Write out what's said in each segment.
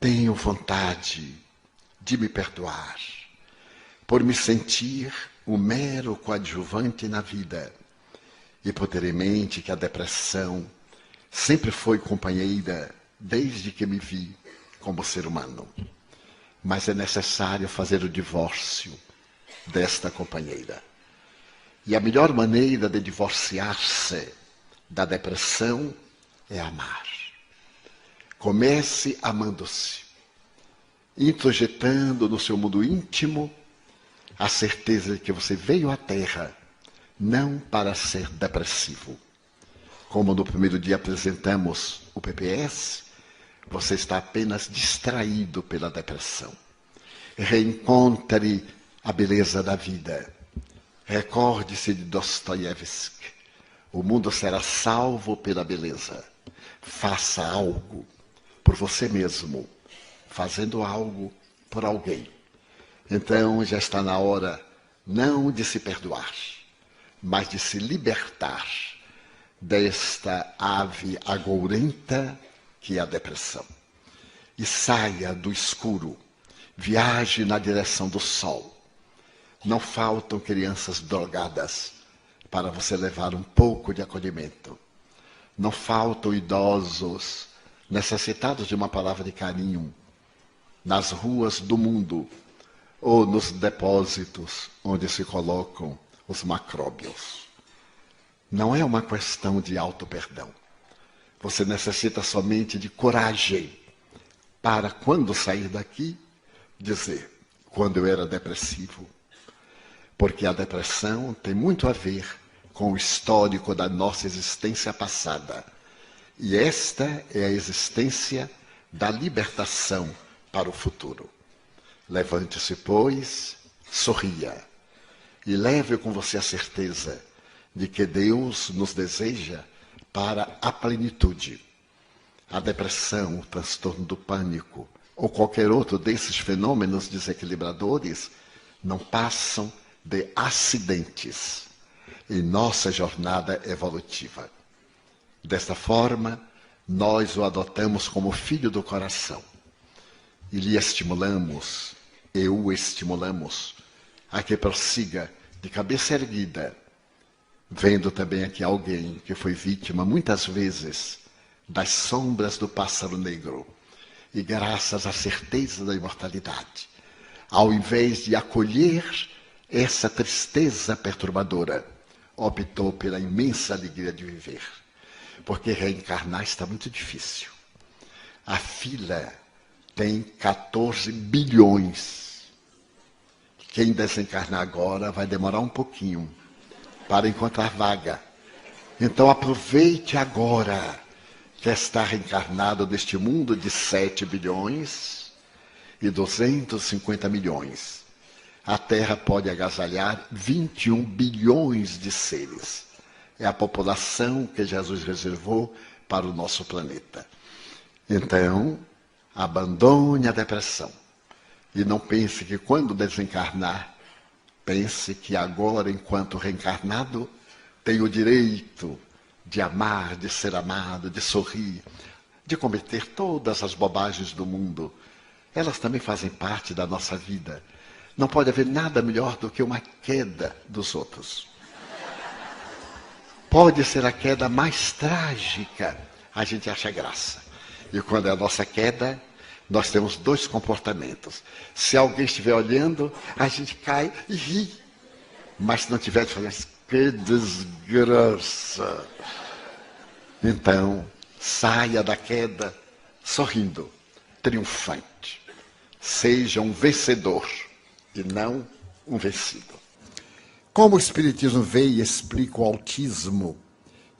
Tenho vontade de me perdoar por me sentir um mero coadjuvante na vida e por ter em mente que a depressão sempre foi companheira desde que me vi como ser humano. Mas é necessário fazer o divórcio desta companheira. E a melhor maneira de divorciar-se da depressão é amar. Comece amando-se, introjetando no seu mundo íntimo a certeza de que você veio à Terra não para ser depressivo. Como no primeiro dia apresentamos o PPS, você está apenas distraído pela depressão. Reencontre a beleza da vida. Recorde-se de Dostoiévski. O mundo será salvo pela beleza. Faça algo por você mesmo, fazendo algo por alguém. Então já está na hora não de se perdoar, mas de se libertar desta ave agourenta que é a depressão. E saia do escuro, viaje na direção do sol. Não faltam crianças drogadas para você levar um pouco de acolhimento. Não faltam idosos necessitados de uma palavra de carinho nas ruas do mundo ou nos depósitos onde se colocam os macróbios. Não é uma questão de auto-perdão. Você necessita somente de coragem para, quando sair daqui, dizer: quando eu era depressivo. Porque a depressão tem muito a ver com o histórico da nossa existência passada. E esta é a existência da libertação para o futuro. Levante-se, pois, sorria e leve com você a certeza de que Deus nos deseja para a plenitude. A depressão, o transtorno do pânico ou qualquer outro desses fenômenos desequilibradores não passam de acidentes em nossa jornada evolutiva. Desta forma, nós o adotamos como filho do coração e lhe estimulamos, e o estimulamos a que prossiga de cabeça erguida, vendo também aqui alguém que foi vítima muitas vezes das sombras do pássaro negro e graças à certeza da imortalidade, ao invés de acolher essa tristeza perturbadora, optou pela imensa alegria de viver. Porque reencarnar está muito difícil. A fila tem 14 bilhões. Quem desencarnar agora vai demorar um pouquinho para encontrar vaga. Então aproveite agora que está reencarnado neste mundo de 7 bilhões e 250 milhões. A Terra pode agasalhar 21 bilhões de seres. É a população que Jesus reservou para o nosso planeta. Então, abandone a depressão. E não pense que quando desencarnar, pense que agora, enquanto reencarnado, tem o direito de amar, de ser amado, de sorrir, de cometer todas as bobagens do mundo. Elas também fazem parte da nossa vida. Não pode haver nada melhor do que uma queda dos outros. Pode ser a queda mais trágica, a gente acha graça. E quando é a nossa queda, nós temos dois comportamentos. Se alguém estiver olhando, a gente cai e ri. Mas se não tiver, fala, que desgraça. Então, saia da queda sorrindo, triunfante. Seja um vencedor e não um vencido. Como o Espiritismo vê e explica o autismo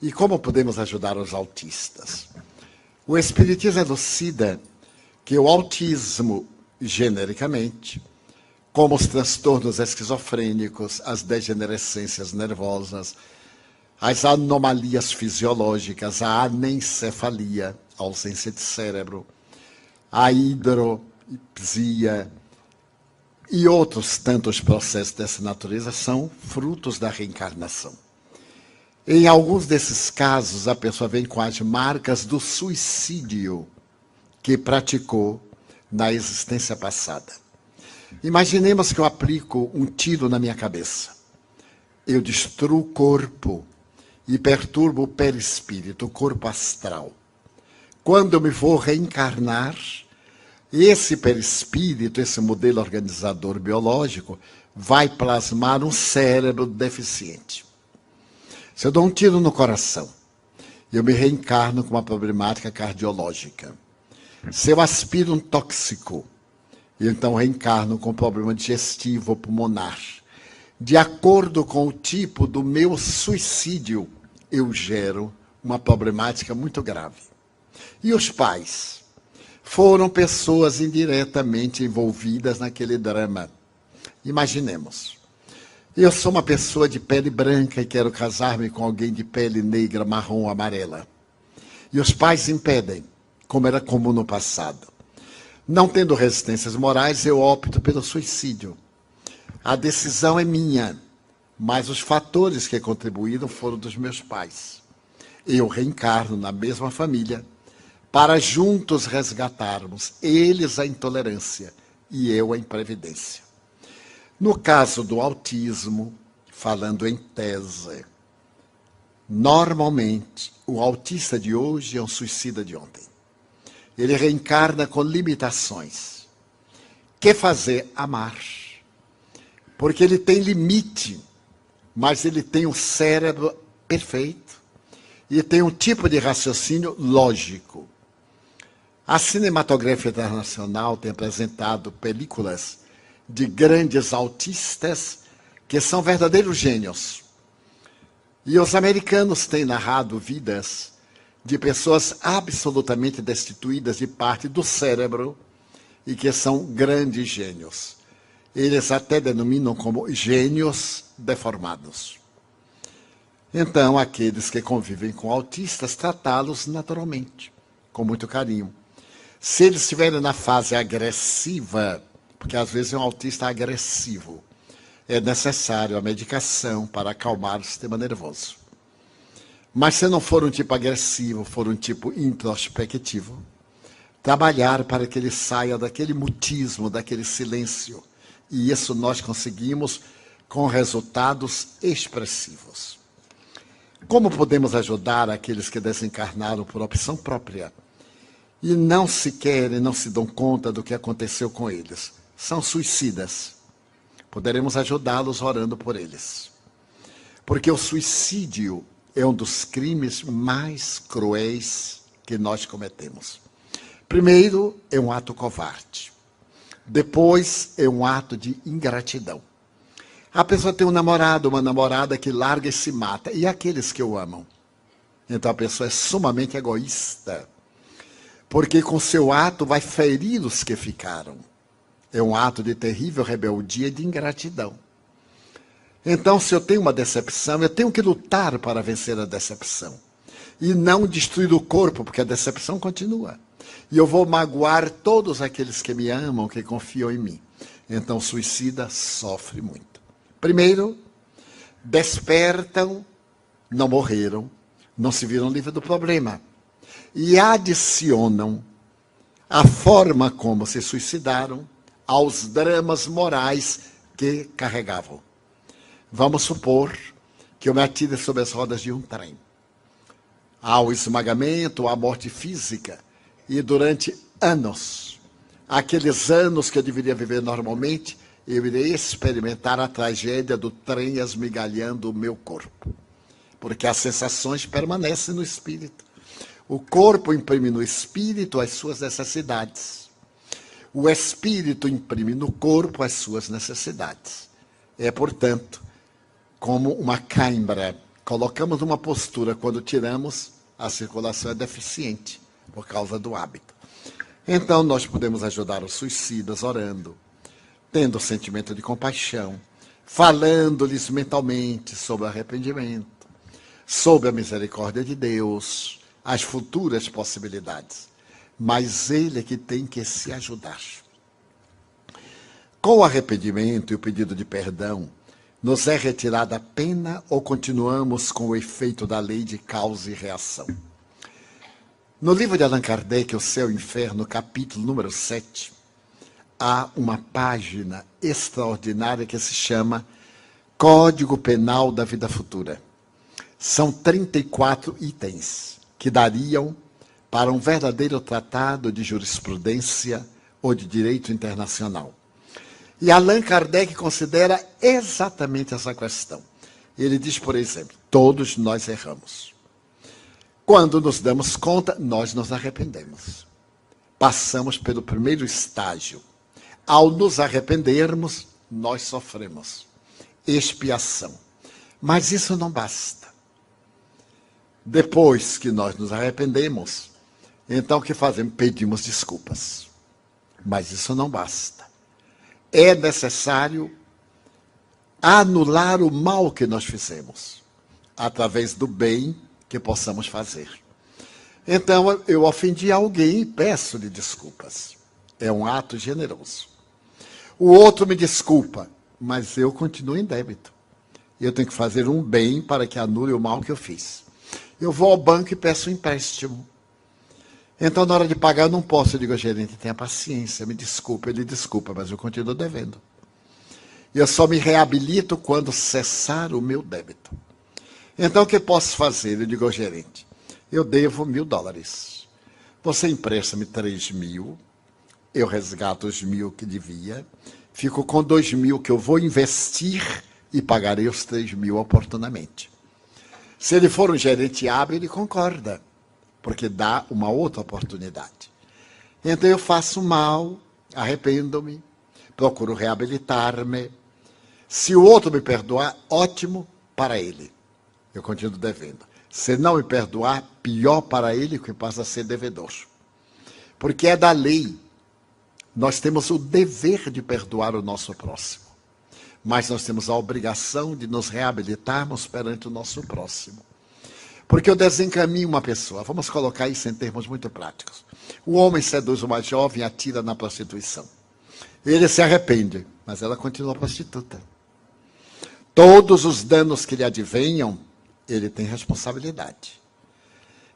e como podemos ajudar os autistas? O Espiritismo elucida que o autismo, genericamente, como os transtornos esquizofrênicos, as degenerescências nervosas, as anomalias fisiológicas, a anencefalia, a ausência de cérebro, a hidropsia e outros tantos processos dessa natureza são frutos da reencarnação. Em alguns desses casos, a pessoa vem com as marcas do suicídio que praticou na existência passada. Imaginemos que eu aplico um tiro na minha cabeça. Eu destruo o corpo e perturbo o perispírito, o corpo astral. Quando eu me vou reencarnar, esse perispírito, esse modelo organizador biológico, vai plasmar um cérebro deficiente. Se eu dou um tiro no coração, eu me reencarno com uma problemática cardiológica. Se eu aspiro um tóxico, eu então reencarno com problema digestivo ou pulmonar. De acordo com o tipo do meu suicídio, eu gero uma problemática muito grave. E os pais? Foram pessoas indiretamente envolvidas naquele drama. Imaginemos. Eu sou uma pessoa de pele branca e quero casar-me com alguém de pele negra, marrom, amarela. E os pais impedem, como era comum no passado. Não tendo resistências morais, eu opto pelo suicídio. A decisão é minha, mas os fatores que contribuíram foram dos meus pais. Eu reencarno na mesma família para juntos resgatarmos, eles a intolerância e eu a imprevidência. No caso do autismo, falando em tese, normalmente o autista de hoje é um suicida de ontem. Ele reencarna com limitações. Quer fazer? Amar. Porque ele tem limite, mas ele tem um cérebro perfeito e tem um tipo de raciocínio lógico. A cinematografia internacional tem apresentado películas de grandes autistas que são verdadeiros gênios. E os americanos têm narrado vidas de pessoas absolutamente destituídas de parte do cérebro e que são grandes gênios. Eles até denominam como gênios deformados. Então, aqueles que convivem com autistas, tratá-los naturalmente, com muito carinho. Se eles estiverem na fase agressiva, porque às vezes é um autista agressivo, é necessário a medicação para acalmar o sistema nervoso. Mas se não for um tipo agressivo, for um tipo introspectivo, trabalhar para que ele saia daquele mutismo, daquele silêncio. E isso nós conseguimos com resultados expressivos. Como podemos ajudar aqueles que desencarnaram por opção própria e não se querem, não se dão conta do que aconteceu com eles? São suicidas. Poderemos ajudá-los orando por eles. Porque o suicídio é um dos crimes mais cruéis que nós cometemos. Primeiro, é um ato covarde. Depois, é um ato de ingratidão. A pessoa tem um namorado, uma namorada que larga e se mata. E aqueles que o amam? Então a pessoa é sumamente egoísta. Porque com seu ato vai ferir os que ficaram. É um ato de terrível rebeldia e de ingratidão. Então, se eu tenho uma decepção, eu tenho que lutar para vencer a decepção. E não destruir o corpo, porque a decepção continua. E eu vou magoar todos aqueles que me amam, que confiam em mim. Então, o suicida sofre muito. Primeiro, despertam, não morreram, não se viram livres do problema. E adicionam a forma como se suicidaram aos dramas morais que carregavam. Vamos supor que eu me atire sobre as rodas de um trem. Há o esmagamento, a morte física. E durante anos, aqueles anos que eu deveria viver normalmente, eu irei experimentar a tragédia do trem esmigalhando o meu corpo. Porque as sensações permanecem no espírito. O corpo imprime no espírito as suas necessidades. O espírito imprime no corpo as suas necessidades. É, portanto, como uma cãibra. Colocamos numa postura, quando tiramos, a circulação é deficiente, por causa do hábito. Então, nós podemos ajudar os suicidas orando, tendo sentimento de compaixão, falando-lhes mentalmente sobre o arrependimento, sobre a misericórdia de Deus, as futuras possibilidades. Mas ele é que tem que se ajudar. Com o arrependimento e o pedido de perdão, nos é retirada a pena ou continuamos com o efeito da lei de causa e reação? No livro de Allan Kardec, O Céu e o Inferno, capítulo número 7, há uma página extraordinária que se chama Código Penal da Vida Futura. São 34 itens que dariam para um verdadeiro tratado de jurisprudência ou de direito internacional. E Allan Kardec considera exatamente essa questão. Ele diz, por exemplo, todos nós erramos. Quando nos damos conta, nós nos arrependemos. Passamos pelo primeiro estágio. Ao nos arrependermos, nós sofremos expiação. Mas isso não basta. Depois que nós nos arrependemos, então o que fazemos? Pedimos desculpas. Mas isso não basta. É necessário anular o mal que nós fizemos, através do bem que possamos fazer. Então, eu ofendi alguém e peço-lhe desculpas. É um ato generoso. O outro me desculpa, mas eu continuo em débito. Eu tenho que fazer um bem para que anule o mal que eu fiz. Eu vou ao banco e peço um empréstimo. Então, na hora de pagar, eu não posso. Eu digo, gerente, tenha paciência, me desculpa. Ele desculpa, mas eu continuo devendo. Eu só me reabilito quando cessar o meu débito. Então, o que posso fazer? Eu digo ao gerente, eu devo $1.000. Você empresta-me 3.000, eu resgato os 1.000 que devia, fico com 2.000 que eu vou investir e pagarei os 3.000 oportunamente. Se ele for um gerente hábil, ele concorda, porque dá uma outra oportunidade. Então eu faço mal, arrependo-me, procuro reabilitar-me. Se o outro me perdoar, ótimo para ele. Eu continuo devendo. Se não me perdoar, pior para ele, que passa a ser devedor. Porque é da lei. Nós temos o dever de perdoar o nosso próximo. Mas nós temos a obrigação de nos reabilitarmos perante o nosso próximo. Porque eu desencaminho uma pessoa. Vamos colocar isso em termos muito práticos. O homem seduz uma jovem e atira na prostituição. Ele se arrepende, mas ela continua prostituta. Todos os danos que lhe advenham, ele tem responsabilidade.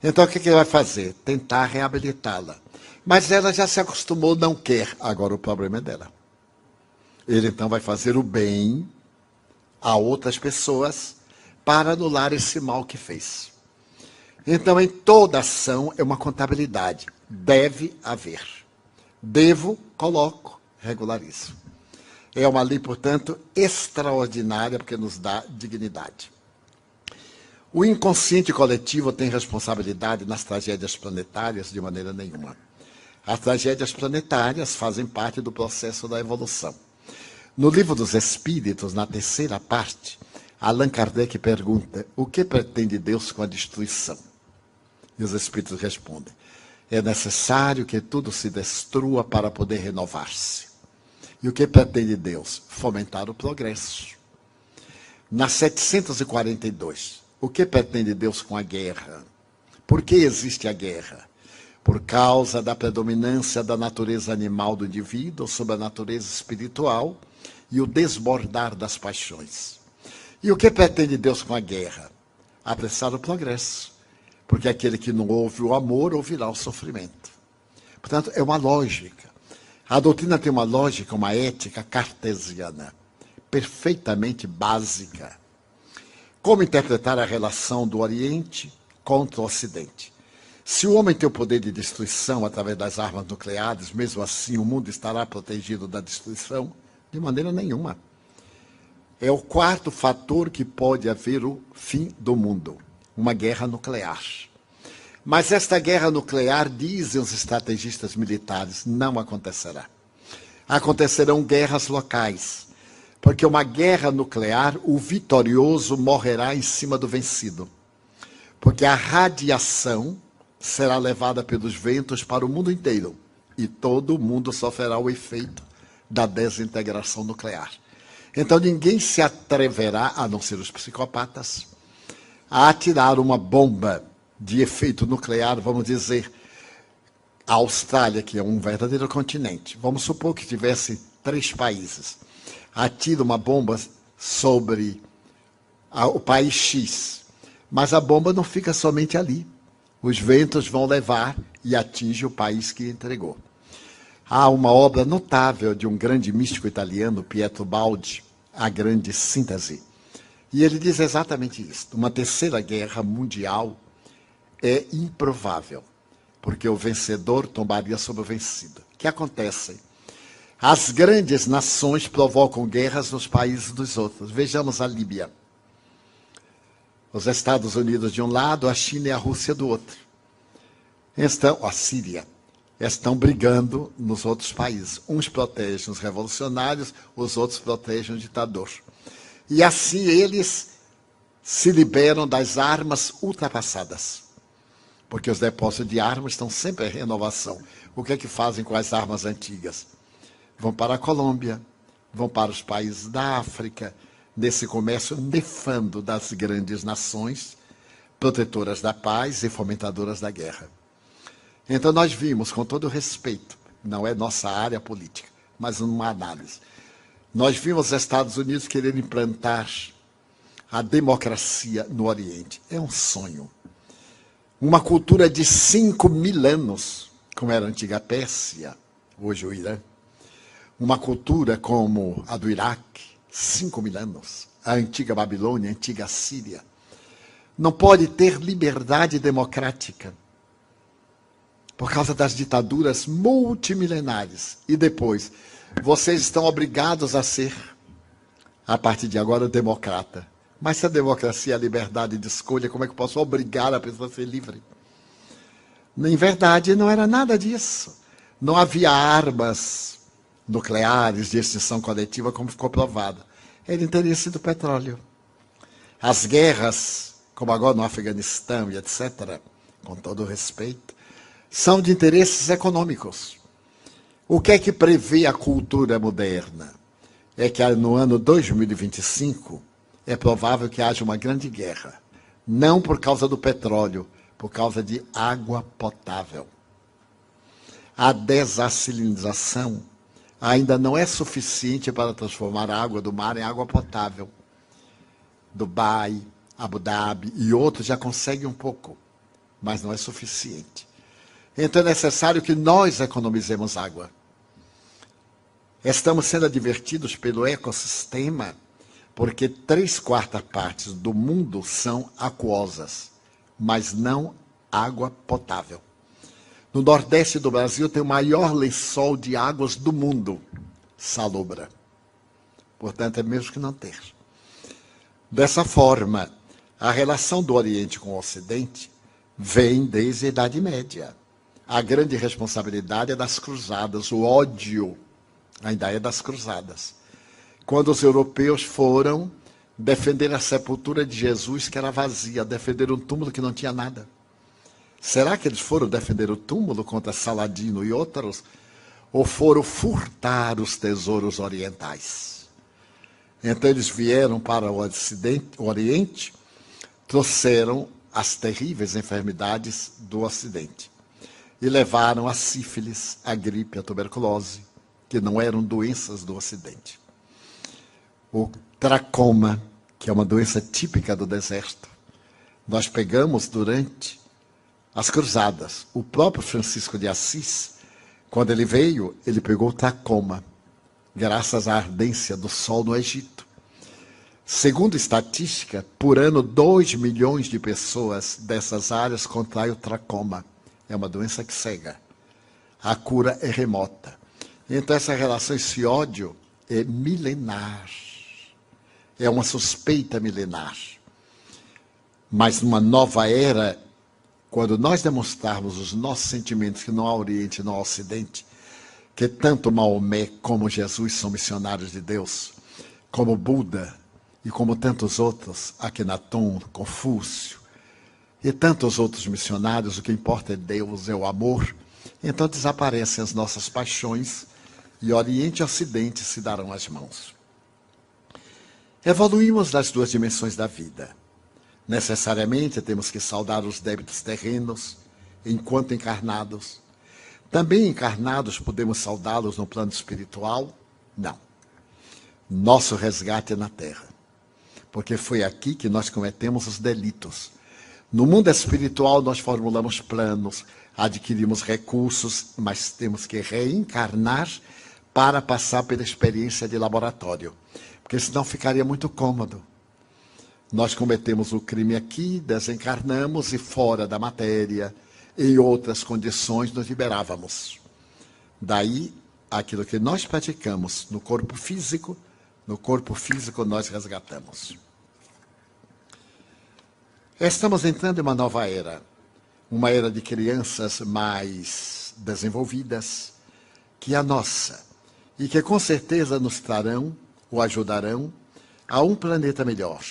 Então, o que ele vai fazer? Tentar reabilitá-la. Mas ela já se acostumou, não quer. Agora o problema é dela. Ele, então, vai fazer o bem a outras pessoas para anular esse mal que fez. Então, em toda ação, é uma contabilidade. Deve haver. Devo, coloco, regularizo. É uma lei, portanto, extraordinária, porque nos dá dignidade. O inconsciente coletivo tem responsabilidade nas tragédias planetárias de maneira nenhuma. As tragédias planetárias fazem parte do processo da evolução. No Livro dos Espíritos, na terceira parte, Allan Kardec pergunta, o que pretende Deus com a destruição? E os Espíritos respondem, é necessário que tudo se destrua para poder renovar-se. E o que pretende Deus? Fomentar o progresso. Na 742, o que pretende Deus com a guerra? Por que existe a guerra? Por causa da predominância da natureza animal do indivíduo sobre a natureza espiritual e o desbordar das paixões. E o que pretende Deus com a guerra? Apressar o progresso. Porque aquele que não ouve o amor, ouvirá o sofrimento. Portanto, é uma lógica. A doutrina tem uma lógica, uma ética cartesiana, perfeitamente básica. Como interpretar a relação do Oriente contra o Ocidente? Se o homem tem o poder de destruição através das armas nucleares, mesmo assim o mundo estará protegido da destruição? De maneira nenhuma. É o quarto fator que pode haver o fim do mundo, uma guerra nuclear. Mas esta guerra nuclear, dizem os estrategistas militares, não acontecerá. Acontecerão guerras locais, porque uma guerra nuclear, o vitorioso morrerá em cima do vencido. Porque a radiação será levada pelos ventos para o mundo inteiro, e todo mundo sofrerá o efeito da desintegração nuclear. Então ninguém se atreverá, a não ser os psicopatas, a atirar uma bomba de efeito nuclear, vamos dizer, a Austrália, que é um verdadeiro continente. Vamos supor que tivesse 3 países. Atira uma bomba sobre o país X. Mas a bomba não fica somente ali. Os ventos vão levar e atinge o país que entregou. Há uma obra notável de um grande místico italiano, Pietro Baldi, A Grande Síntese. E ele diz exatamente isso. Uma terceira guerra mundial é improvável, porque o vencedor tombaria sobre o vencido. O que acontece? As grandes nações provocam guerras nos países dos outros. Vejamos a Líbia. Os Estados Unidos de um lado, a China e a Rússia do outro. A Síria. Estão brigando nos outros países. Uns protegem os revolucionários, os outros protegem o ditador. E assim eles se liberam das armas ultrapassadas. Porque os depósitos de armas estão sempre em renovação. O que é que fazem com as armas antigas? Vão para a Colômbia, vão para os países da África, nesse comércio nefando das grandes nações, protetoras da paz e fomentadoras da guerra. Então nós vimos, com todo respeito, não é nossa área política, mas uma análise. Nós vimos os Estados Unidos querer implantar a democracia no Oriente. É um sonho. Uma cultura de 5.000 anos, como era a antiga Pérsia, hoje o Irã. Uma cultura como a do Iraque, 5.000 anos. A antiga Babilônia, a antiga Síria. Não pode ter liberdade democrática por causa das ditaduras multimilenares. E depois, vocês estão obrigados a ser, a partir de agora, democrata. Mas se a democracia é a liberdade de escolha, como é que eu posso obrigar a pessoa a ser livre? Em verdade, não era nada disso. Não havia armas nucleares de extinção coletiva, como ficou provado. Era interesse do petróleo. As guerras, como agora no Afeganistão e etc., com todo o respeito, são de interesses econômicos. O que é que prevê a cultura moderna? É que no ano 2025 é provável que haja uma grande guerra. Não por causa do petróleo, por causa de água potável. A dessalinização ainda não é suficiente para transformar a água do mar em água potável. Dubai, Abu Dhabi e outros já conseguem um pouco, mas não é suficiente. Então é necessário que nós economizemos água. Estamos sendo advertidos pelo ecossistema porque 3/4 partes do mundo são aquosas, mas não água potável. No nordeste do Brasil tem o maior lençol de águas do mundo, salobra. Portanto, é mesmo que não ter. Dessa forma, a relação do Oriente com o Ocidente vem desde a Idade Média. A grande responsabilidade é das cruzadas, o ódio ainda é das cruzadas. Quando os europeus foram defender a sepultura de Jesus, que era vazia, defender um túmulo que não tinha nada. Será que eles foram defender o túmulo contra Saladino e outros? Ou foram furtar os tesouros orientais? Então eles vieram para o Oriente, trouxeram as terríveis enfermidades do Ocidente. E levaram a sífilis, a gripe, a tuberculose, que não eram doenças do Ocidente. O tracoma, que é uma doença típica do deserto, nós pegamos durante as cruzadas. O próprio Francisco de Assis, quando ele veio, ele pegou o tracoma, graças à ardência do sol no Egito. Segundo estatística, por ano, 2 milhões de pessoas dessas áreas contraem o tracoma. É uma doença que cega. A cura é remota. Então, essa relação, esse ódio é milenar. É uma suspeita milenar. Mas numa nova era, quando nós demonstrarmos os nossos sentimentos, que não há Oriente, não há Ocidente, que tanto Maomé como Jesus são missionários de Deus, como Buda e como tantos outros, Akhenaton, Confúcio, e tantos outros missionários, o que importa é Deus, é o amor. Então desaparecem as nossas paixões e Oriente e Ocidente se darão as mãos. Evoluímos nas duas dimensões da vida. Necessariamente temos que saldar os débitos terrenos enquanto encarnados. Também encarnados podemos saldá-los no plano espiritual? Não. Nosso resgate é na Terra. Porque foi aqui que nós cometemos os delitos. No mundo espiritual, nós formulamos planos, adquirimos recursos, mas temos que reencarnar para passar pela experiência de laboratório, porque senão ficaria muito cômodo. Nós cometemos o crime aqui, desencarnamos e fora da matéria, em outras condições, nos liberávamos. Daí, aquilo que nós praticamos no corpo físico nós resgatamos. Estamos entrando em uma nova era, uma era de crianças mais desenvolvidas que a nossa, e que com certeza nos trarão ou ajudarão a um planeta melhor.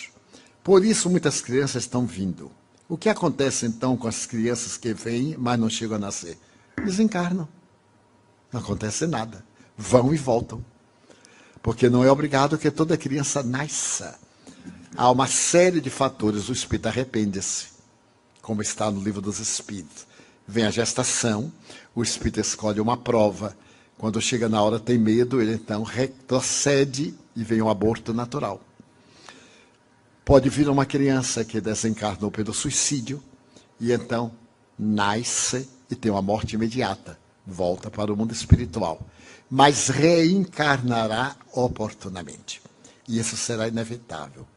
Por isso muitas crianças estão vindo. O que acontece então com as crianças que vêm, mas não chegam a nascer? Desencarnam. Não acontece nada. Vão e voltam. Porque não é obrigado que toda criança nasça. Há uma série de fatores. O espírito arrepende-se, como está no livro dos Espíritos. Vem a gestação, o espírito escolhe uma prova. Quando chega na hora tem medo, ele então retrocede e vem o aborto natural. Pode vir uma criança que desencarnou pelo suicídio e então nasce e tem uma morte imediata. Volta para o mundo espiritual. Mas reencarnará oportunamente. E isso será inevitável.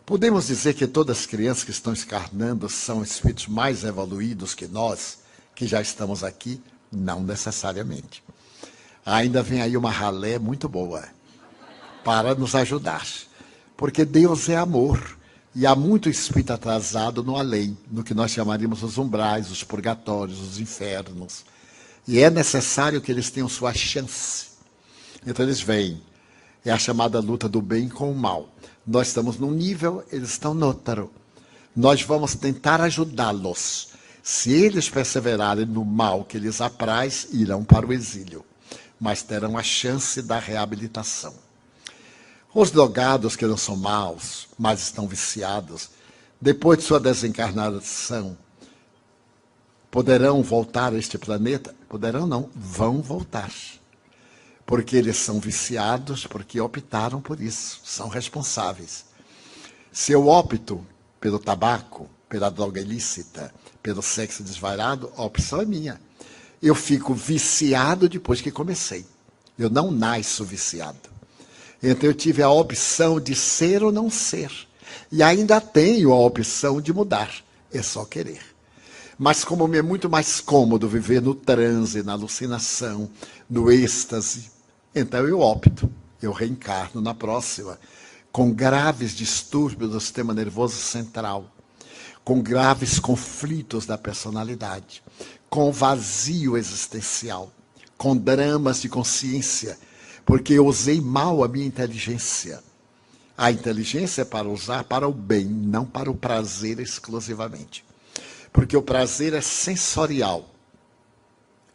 Podemos dizer que todas as crianças que estão encarnando são espíritos mais evoluídos que nós, que já estamos aqui? Não necessariamente. Ainda vem aí uma ralé muito boa para nos ajudar. Porque Deus é amor. E há muito espírito atrasado no além, no que nós chamaríamos os umbrais, os purgatórios, os infernos. E é necessário que eles tenham sua chance. Então eles vêm. É a chamada luta do bem com o mal. Nós estamos num nível, eles estão no outro. Nós vamos tentar ajudá-los. Se eles perseverarem no mal que lhes apraz, irão para o exílio. Mas terão a chance da reabilitação. Os drogados que não são maus, mas estão viciados, depois de sua desencarnação, poderão voltar a este planeta? Poderão não, vão voltar. Porque eles são viciados, porque optaram por isso, são responsáveis. Se eu opto pelo tabaco, pela droga ilícita, pelo sexo desvairado, a opção é minha. Eu fico viciado depois que comecei. Eu não nasço viciado. Então eu tive a opção de ser ou não ser. E ainda tenho a opção de mudar. É só querer. Mas como me é muito mais cômodo viver no transe, na alucinação, no êxtase, então eu opto. Eu reencarno na próxima, com graves distúrbios do sistema nervoso central, com graves conflitos da personalidade, com vazio existencial, com dramas de consciência, porque eu usei mal a minha inteligência. A inteligência é para usar para o bem, não para o prazer exclusivamente. Porque o prazer é sensorial.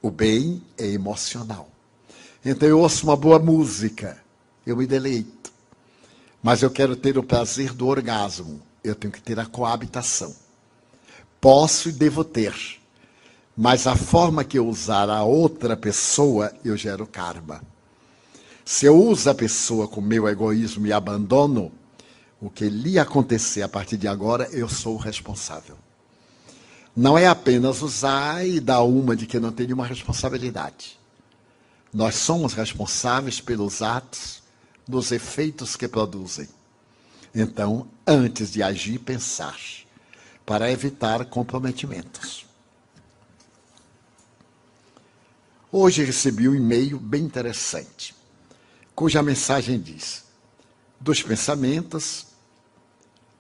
O bem é emocional. Então eu ouço uma boa música, eu me deleito. Mas eu quero ter o prazer do orgasmo. Eu tenho que ter a coabitação. Posso e devo ter. Mas a forma que eu usar a outra pessoa, eu gero karma. Se eu uso a pessoa com meu egoísmo e abandono, o que lhe acontecer a partir de agora, eu sou o responsável. Não é apenas usar e dar uma de que não tem nenhuma responsabilidade. Nós somos responsáveis pelos atos, dos efeitos que produzem. Então, antes de agir, pensar, para evitar comprometimentos. Hoje recebi um e-mail bem interessante, cuja mensagem diz: dos pensamentos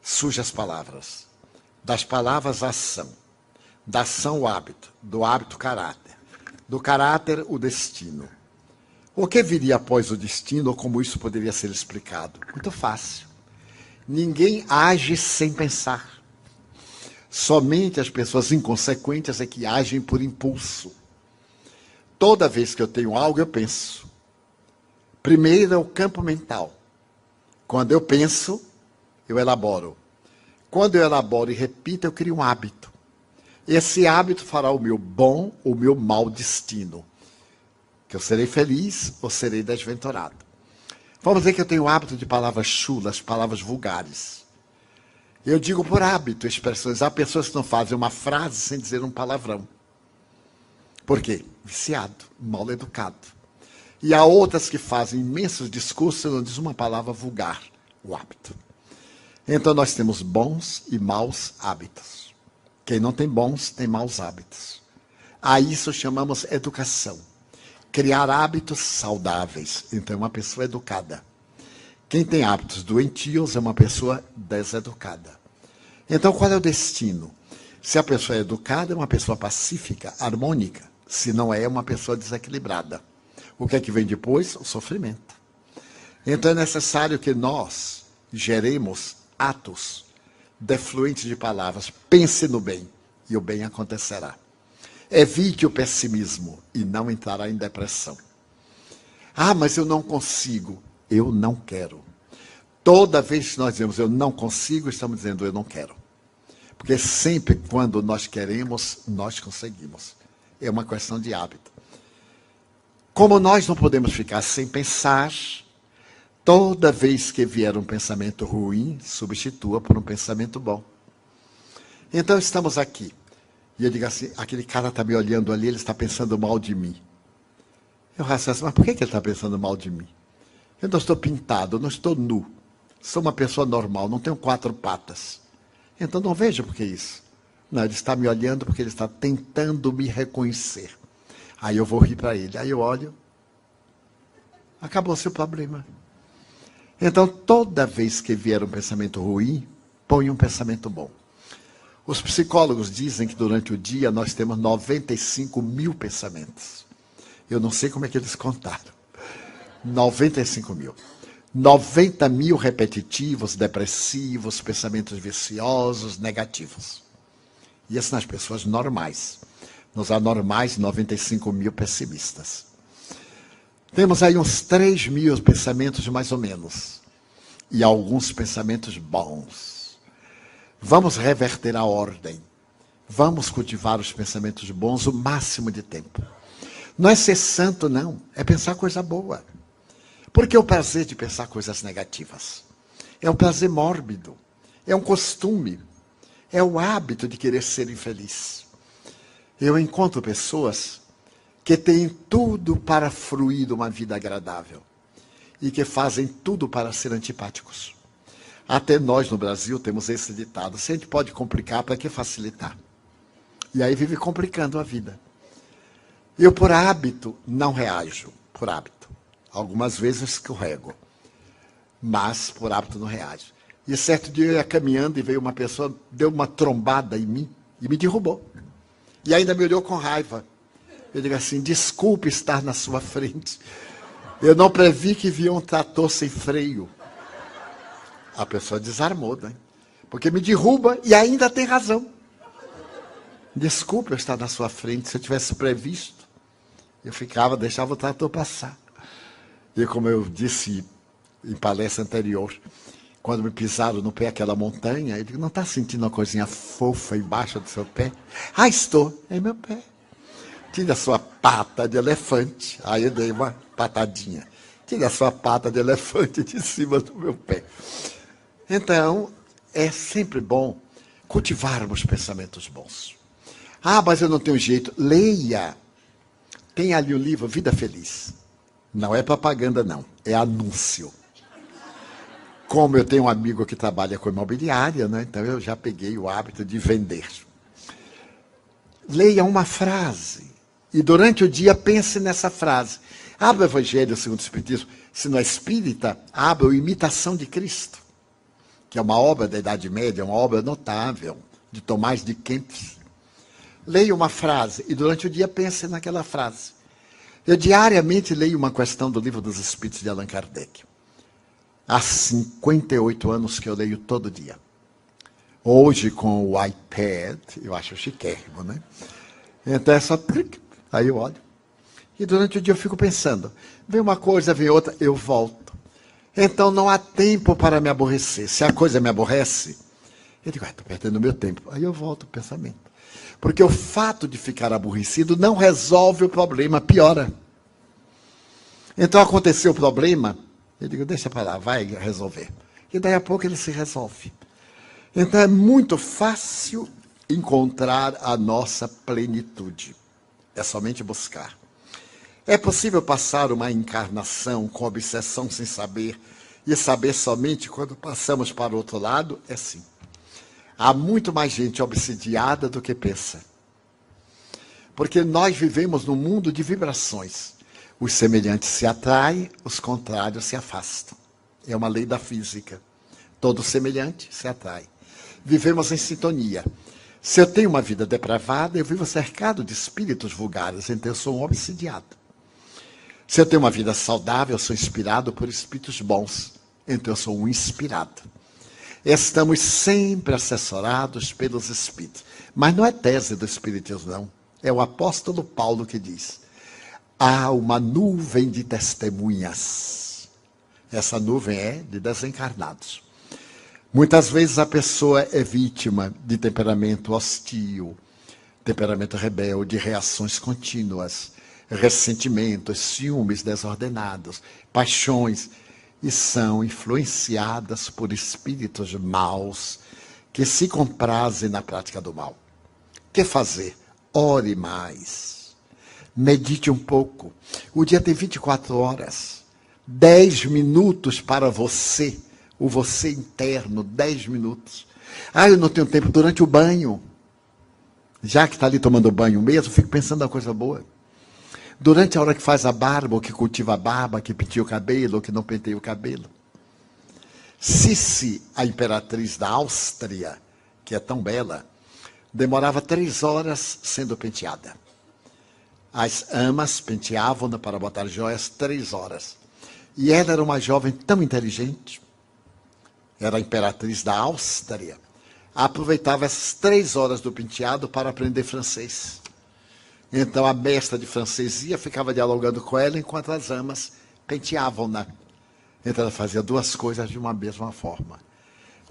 surgem as palavras, das palavras a ação, da ação o hábito, do hábito o caráter, do caráter o destino. O que viria após o destino, ou como isso poderia ser explicado? Muito fácil. Ninguém age sem pensar. Somente as pessoas inconsequentes é que agem por impulso. Toda vez que eu tenho algo, eu penso. Primeiro é o campo mental. Quando eu penso, eu elaboro. Quando eu elaboro e repito, eu crio um hábito. Esse hábito fará o meu bom ou o meu mau destino. Que eu serei feliz ou serei desventurado. Vamos dizer que eu tenho o hábito de palavras chulas, palavras vulgares. Eu digo por hábito expressões. Há pessoas que não fazem uma frase sem dizer um palavrão. Por quê? Viciado, mal educado. E há outras que fazem imensos discursos e não dizem uma palavra vulgar, o hábito. Então nós temos bons e maus hábitos. Quem não tem bons, tem maus hábitos. A isso chamamos educação. Criar hábitos saudáveis. Então é uma pessoa educada. Quem tem hábitos doentios é uma pessoa deseducada. Então qual é o destino? Se a pessoa é educada, é uma pessoa pacífica, harmônica. Se não é, é uma pessoa desequilibrada. O que é que vem depois? O sofrimento. Então é necessário que nós geremos atos defluentes de palavras. Pense no bem e o bem acontecerá. Evite o pessimismo e não entrará em depressão. Ah, mas eu não consigo. Eu não quero. Toda vez que nós dizemos eu não consigo, estamos dizendo eu não quero. Porque sempre quando nós queremos, nós conseguimos. É uma questão de hábito. Como nós não podemos ficar sem pensar, toda vez que vier um pensamento ruim, substitua por um pensamento bom. Então estamos aqui. E eu digo assim, aquele cara está me olhando ali, ele está pensando mal de mim. Eu raciocino, mas por que ele está pensando mal de mim? Eu não estou pintado, eu não estou nu. Sou uma pessoa normal, não tenho 4 patas. Então não vejo por que isso. Não, ele está me olhando porque ele está tentando me reconhecer. Aí eu vou rir para ele. Aí eu olho. Acabou-se o problema. Então, toda vez que vier um pensamento ruim, põe um pensamento bom. Os psicólogos dizem que durante o dia nós temos 95 mil pensamentos. Eu não sei como é que eles contaram. 95 mil. 90 mil repetitivos, depressivos, pensamentos viciosos, negativos. E isso nas pessoas normais. Nos anormais, 95 mil pessimistas. Temos aí uns 3 mil pensamentos mais ou menos. E alguns pensamentos bons. Vamos reverter a ordem. Vamos cultivar os pensamentos bons o máximo de tempo. Não é ser santo, não. É pensar coisa boa. Porque é o prazer de pensar coisas negativas. É um prazer mórbido. É um costume. É o hábito de querer ser infeliz. Eu encontro pessoas que têm tudo para fruir de uma vida agradável. E que fazem tudo para ser antipáticos. Até nós no Brasil temos esse ditado. Se a gente pode complicar, para que facilitar? E aí vive complicando a vida. Eu, por hábito, não reajo. Por hábito. Algumas vezes escorrego. Mas, por hábito, não reajo. E certo dia eu ia caminhando e veio uma pessoa, deu uma trombada em mim e me derrubou. E ainda me olhou com raiva. Eu digo assim, desculpe estar na sua frente. Eu não previ que via um trator sem freio. A pessoa desarmou, né? Porque me derruba e ainda tem razão. Desculpe eu estar na sua frente. Se eu tivesse previsto, eu deixava o trator passar. E como eu disse em palestra anterior, quando me pisaram no pé aquela montanha, eu digo, não está sentindo uma coisinha fofa embaixo do seu pé? Ah, estou. É meu pé. Tire a sua pata de elefante. Aí eu dei uma patadinha. Tire a sua pata de elefante de cima do meu pé. Então, é sempre bom cultivarmos pensamentos bons. Ah, mas eu não tenho jeito. Leia. Tem ali o livro Vida Feliz. Não é propaganda, não. É anúncio. Como eu tenho um amigo que trabalha com imobiliária, né? Então eu já peguei o hábito de vender. Leia uma frase. E durante o dia pense nessa frase. Abra o Evangelho segundo o Espiritismo. Se não é espírita, abra o Imitação de Cristo, que é uma obra da Idade Média, uma obra notável, de Tomás de Kempis. Leia uma frase e durante o dia pense naquela frase. Eu diariamente leio uma questão do Livro dos Espíritos de Allan Kardec. Há 58 anos que eu leio todo dia. Hoje, com o iPad, eu acho chiquérrimo, né? Então é só... Aí eu olho. E durante o dia eu fico pensando. Vem uma coisa, vem outra, eu volto. Então não há tempo para me aborrecer. Se a coisa me aborrece, eu digo, estou perdendo meu tempo. Aí eu volto o pensamento. Porque o fato de ficar aborrecido não resolve o problema, piora. Então aconteceu o problema, eu digo, deixa para lá, vai resolver. E daí a pouco ele se resolve. Então é muito fácil encontrar a nossa plenitude. é somente buscar. É possível passar uma encarnação com obsessão sem saber e saber somente quando passamos para o outro lado? É sim. Há muito mais gente obsidiada do que pensa. Porque nós vivemos num mundo de vibrações. Os semelhantes se atraem, os contrários se afastam. É uma lei da física. Todo semelhante se atrai. Vivemos em sintonia. Se eu tenho uma vida depravada, eu vivo cercado de espíritos vulgares, então eu sou um obsidiado. Se eu tenho uma vida saudável, eu sou inspirado por espíritos bons, então eu sou um inspirado. Estamos sempre assessorados pelos espíritos. Mas não é tese do espiritismo, não. É o apóstolo Paulo que diz: há uma nuvem de testemunhas. Essa nuvem é de desencarnados. Muitas vezes a pessoa é vítima de temperamento hostil, temperamento rebelde, reações contínuas, ressentimentos, ciúmes desordenados, paixões, e são influenciadas por espíritos maus que se comprazem na prática do mal. O que fazer? Ore mais. Medite um pouco. O dia tem 24 horas. 10 minutos para você, o você interno, 10 minutos. Ah, eu não tenho tempo durante o banho. Já que está ali tomando banho mesmo, fico pensando na coisa boa. Durante a hora que faz a barba, ou que cultiva a barba, que penteia o cabelo, ou que não penteia o cabelo. Sissi, a imperatriz da Áustria, que é tão bela, demorava 3 horas sendo penteada. As amas penteavam-na para botar joias 3 horas. E ela era uma jovem tão inteligente, era a imperatriz da Áustria, aproveitava essas 3 horas do penteado para aprender francês. Então a mestra de francês ficava dialogando com ela, enquanto as amas penteavam-na. Então ela fazia 2 coisas de uma mesma forma.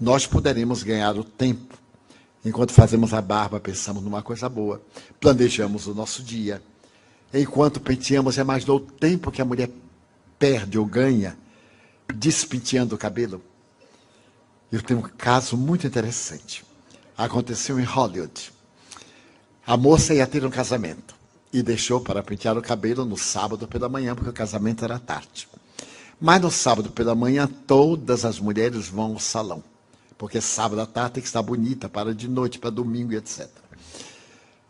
Nós poderemos ganhar o tempo. Enquanto fazemos a barba, pensamos numa coisa boa. Planejamos o nosso dia. Enquanto penteamos, imaginou o tempo que a mulher perde ou ganha despenteando o cabelo. Eu tenho um caso muito interessante. Aconteceu em Hollywood. A moça ia ter um casamento e deixou para pentear o cabelo no sábado pela manhã, porque o casamento era tarde. Mas no sábado pela manhã, todas as mulheres vão ao salão, porque sábado à tarde tem que estar bonita para de noite, para domingo e etc.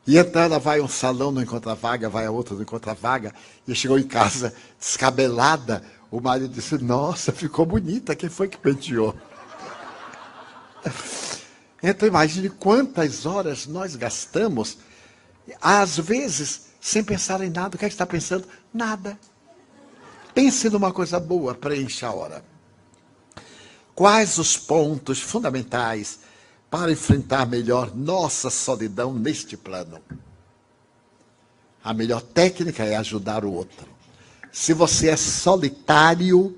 E então ela vai a um salão, não encontra vaga, vai a outro, não encontra vaga, e chegou em casa descabelada. O marido disse: nossa, ficou bonita, quem foi que penteou? Então imagine quantas horas nós gastamos, às vezes, sem pensar em nada. O que é que está pensando? Nada. Pense numa coisa boa, preencha a hora. Quais os pontos fundamentais para enfrentar melhor nossa solidão neste plano? A melhor técnica é ajudar o outro. Se você é solitário,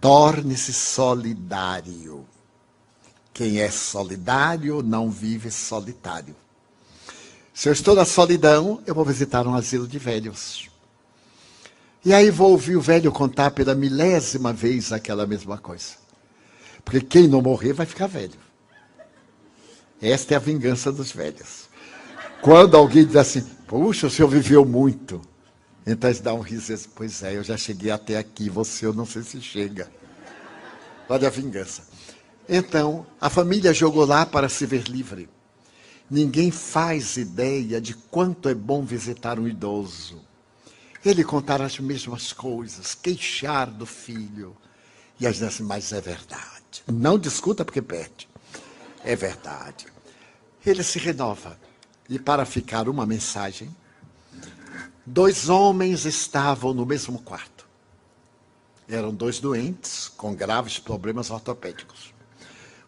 torne-se solidário. Quem é solidário não vive solitário. Se eu estou na solidão, eu vou visitar um asilo de velhos. E aí vou ouvir o velho contar pela 1000ª vez aquela mesma coisa. Porque quem não morrer vai ficar velho. Esta é a vingança dos velhos. Quando alguém diz assim: puxa, o senhor viveu muito. Então eles dão um riso e dizem: pois é, eu já cheguei até aqui, você eu não sei se chega. Olha a vingança. Então, a família jogou lá para se ver livre. Ninguém faz ideia de quanto é bom visitar um idoso. Ele contar as mesmas coisas, queixar do filho. E a gente diz assim: mas é verdade. Não discuta porque perde. É verdade. Ele se renova. E para ficar uma mensagem, 2 homens estavam no mesmo quarto. Eram 2 doentes com graves problemas ortopédicos.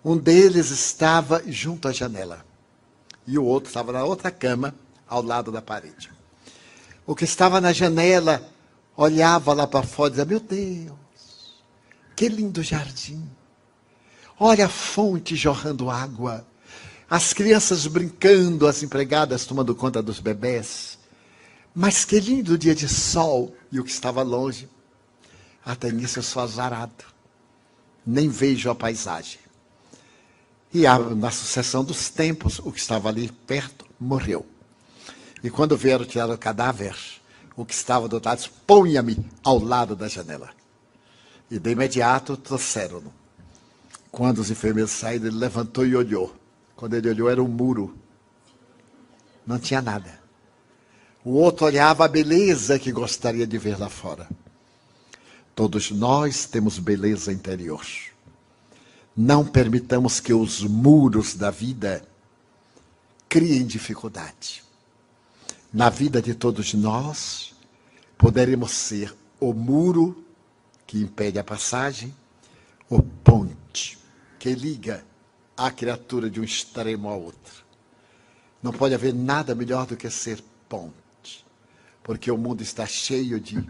Um deles estava junto à janela e o outro estava na outra cama, ao lado da parede. O que estava na janela olhava lá para fora e dizia: meu Deus, que lindo jardim. Olha a fonte jorrando água. As crianças brincando, as empregadas tomando conta dos bebés. Mas que lindo dia de sol. E o que estava longe: até nisso eu sou azarado. Nem vejo a paisagem. E na sucessão dos tempos, o que estava ali perto morreu. E quando vieram tirar o cadáver, o que estava do outro lado disse, ponha-me ao lado da janela. E de imediato trouxeram-no. Quando os enfermeiros saíram, ele levantou e olhou. Quando ele olhou, era um muro. Não tinha nada. O outro olhava a beleza que gostaria de ver lá fora. Todos nós temos beleza interior. Não permitamos que os muros da vida criem dificuldade. Na vida de todos nós, poderemos ser o muro que impede a passagem, ou ponte que liga a criatura de um extremo ao outro. Não pode haver nada melhor do que ser ponte, porque o mundo está cheio de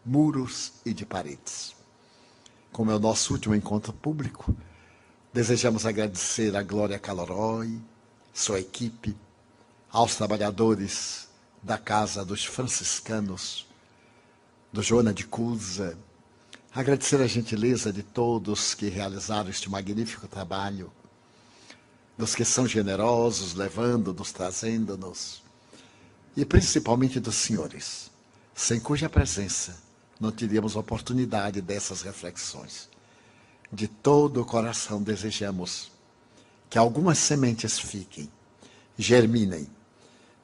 muros e de paredes. Como é o nosso último encontro público, desejamos agradecer a Glória Caloroi, sua equipe, aos trabalhadores da Casa dos Franciscanos, do Joana de Cusa, agradecer a gentileza de todos que realizaram este magnífico trabalho, dos que são generosos, levando-nos, trazendo-nos, e principalmente dos senhores, sem cuja presença não teríamos oportunidade dessas reflexões. De todo o coração desejamos que algumas sementes fiquem, germinem,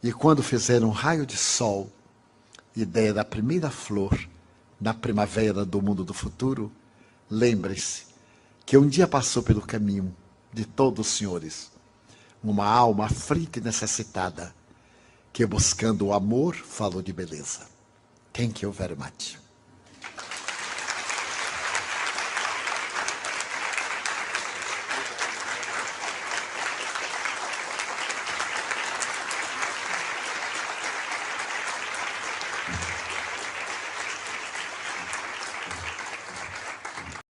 e quando fizer um raio de sol e der a primeira flor na primavera do mundo do futuro, lembre-se que um dia passou pelo caminho de todos os senhores uma alma aflita e necessitada que, buscando o amor, falou de beleza. Thank you very much.